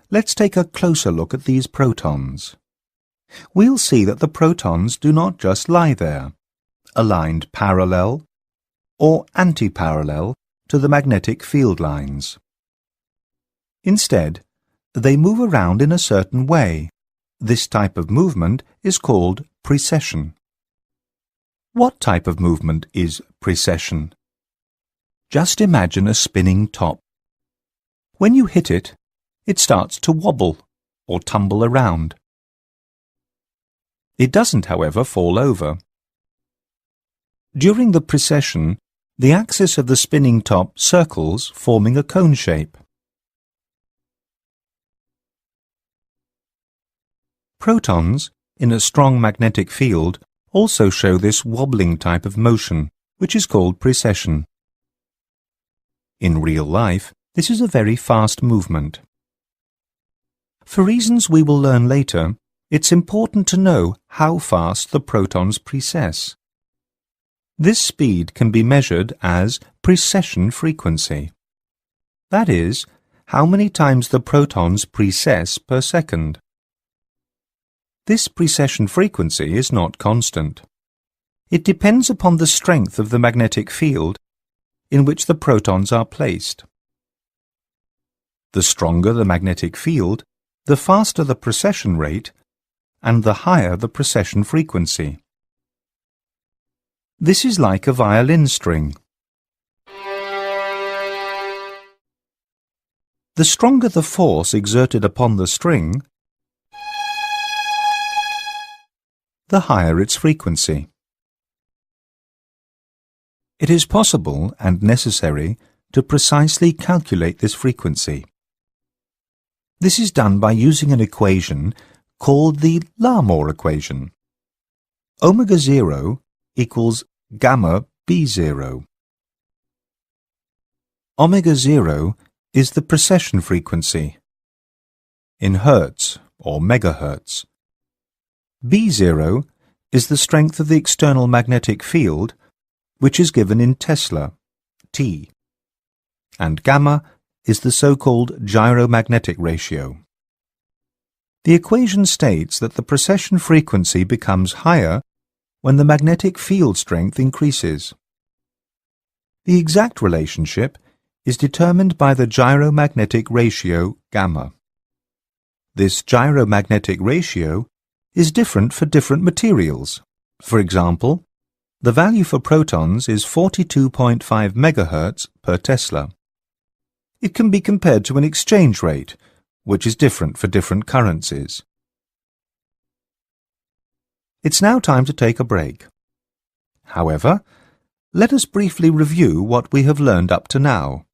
let's take a closer look at these protons. We'll see that the protons do not just lie there, aligned parallel or anti-parallel to the magnetic field lines. Instead, they move around in a certain way. This type of movement is called precession. What type of movement is precession? Just imagine a spinning top. When you hit it, it starts to wobble or tumble around. It doesn't, however, fall over. During the precession, the axis of the spinning top circles, forming a cone shape. Protons, in a strong magnetic field, also show this wobbling type of motion, which is called precession. In real life, this is a very fast movement. For reasons we will learn later, it's important to know how fast the protons precess. This speed can be measured as precession frequency. That is, how many times the protons precess per second. This precession frequency is not constant. It depends upon the strength of the magnetic field in which the protons are placed. The stronger the magnetic field, the faster the precession rate, and the higher the precession frequency. This is like a violin string. The stronger the force exerted upon the string, the higher its frequency. It is possible and necessary to precisely calculate this frequency. This is done by using an equation called the Larmor equation. Omega 0 equals gamma B0. Omega 0 is the precession frequency in hertz or megahertz. B0 is the strength of the external magnetic field, which is given in Tesla, T, and gamma is the so-called Gyromagnetic Ratio. The equation states that the precession frequency becomes higher when the magnetic field strength increases. The exact relationship is determined by the Gyromagnetic Ratio gamma. This Gyromagnetic Ratio is different for different materials. For example, the value for protons is 42.5 MHz per Tesla. It can be compared to an exchange rate, which is different for different currencies. It's now time to take a break. However, let us briefly review what we have learned up to now.